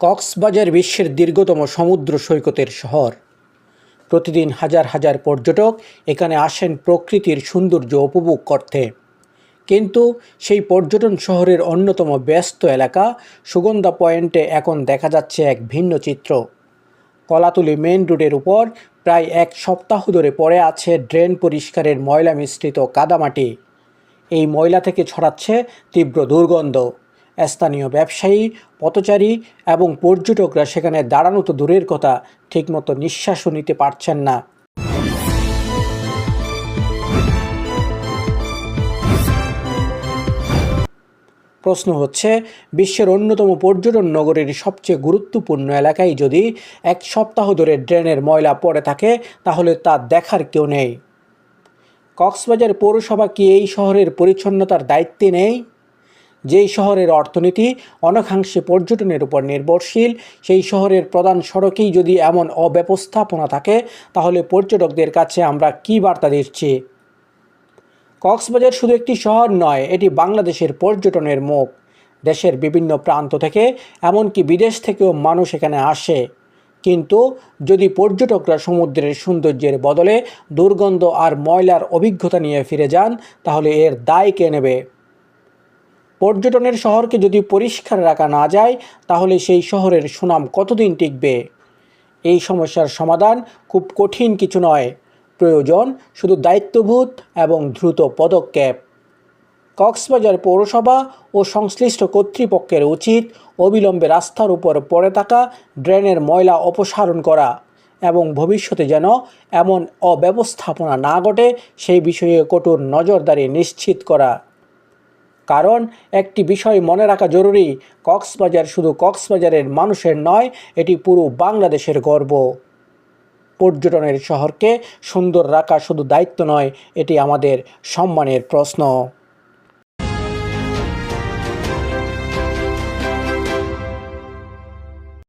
কক্সবাজার বিশ্বের দীর্ঘতম সমুদ্র সৈকতের শহর। প্রতিদিন হাজার হাজার পর্যটক এখানে আসেন প্রকৃতির সৌন্দর্য উপভোগ করতে। কিন্তু সেই পর্যটন শহরের অন্যতম ব্যস্ত এলাকা সুগন্ধা পয়েন্টে এখন দেখা যাচ্ছে এক ভিন্ন চিত্র। কলাতুলি মেইন রোডের উপর প্রায় এক সপ্তাহ ধরে পড়ে আছে ড্রেন পরিষ্কারের ময়লা মিশ্রিত কাদামাটি। এই ময়লা থেকে ছড়াচ্ছে তীব্র দুর্গন্ধ। স্থানীয় ব্যবসায়ী, পথচারী এবং পর্যটকরা সেখানে দাঁড়ানো তো দূরের কথা, ঠিকমতো নিঃশ্বাসও নিতে পারছেন না। প্রশ্ন হচ্ছে, বিশ্বের অন্যতম পর্যটন নগরীর সবচেয়ে গুরুত্বপূর্ণ এলাকায় যদি এক সপ্তাহ ধরে ড্রেনের ময়লা পড়ে থাকে, তাহলে তা দেখার কেউ নেই। কক্সবাজার পৌরসভা কি এই শহরের পরিচ্ছন্নতার দায়িত্বে নেই? যেই শহরের অর্থনীতি অনেকাংশে পর্যটনের উপর নির্ভরশীল, সেই শহরের প্রধান সড়কেই যদি এমন অব্যবস্থাপনা থাকে, তাহলে পর্যটকদের কাছে আমরা কী বার্তা দিচ্ছি? কক্সবাজার শুধু একটি শহর নয়, এটি বাংলাদেশের পর্যটনের মুখ। দেশের বিভিন্ন প্রান্ত থেকে, এমনকি বিদেশ থেকেও মানুষ এখানে আসে। কিন্তু যদি পর্যটকরা সমুদ্রের সৌন্দর্যের বদলে দুর্গন্ধ আর ময়লার অভিজ্ঞতা নিয়ে ফিরে যান, তাহলে এর দায় কে নেবে? পর্যটনের শহরকে যদি পরিষ্কার রাখা না যায়, তাহলে সেই শহরের সুনাম কতদিন টিকবে? এই সমস্যার সমাধান খুব কঠিন কিছু নয়, প্রয়োজন শুধু দায়িত্ববোধ এবং দ্রুত পদক্ষেপ। কক্সবাজার পৌরসভা ও সংশ্লিষ্ট কর্তৃপক্ষের উচিত অবিলম্বে রাস্তার উপর পড়ে থাকা ড্রেনের ময়লা অপসারণ করা এবং ভবিষ্যতে যেন এমন অব্যবস্থাপনা না ঘটে সেই বিষয়ে কঠোর নজরদারি নিশ্চিত করা। কারণ একটি বিষয় মনে রাখা জরুরি, কক্সবাজার শুধু কক্সবাজারের মানুষের নয়, এটি পুরো বাংলাদেশের গর্ব। পর্যটনের শহরকে সুন্দর রাখা শুধু দায়িত্ব নয়, এটি আমাদের সম্মানের প্রশ্ন।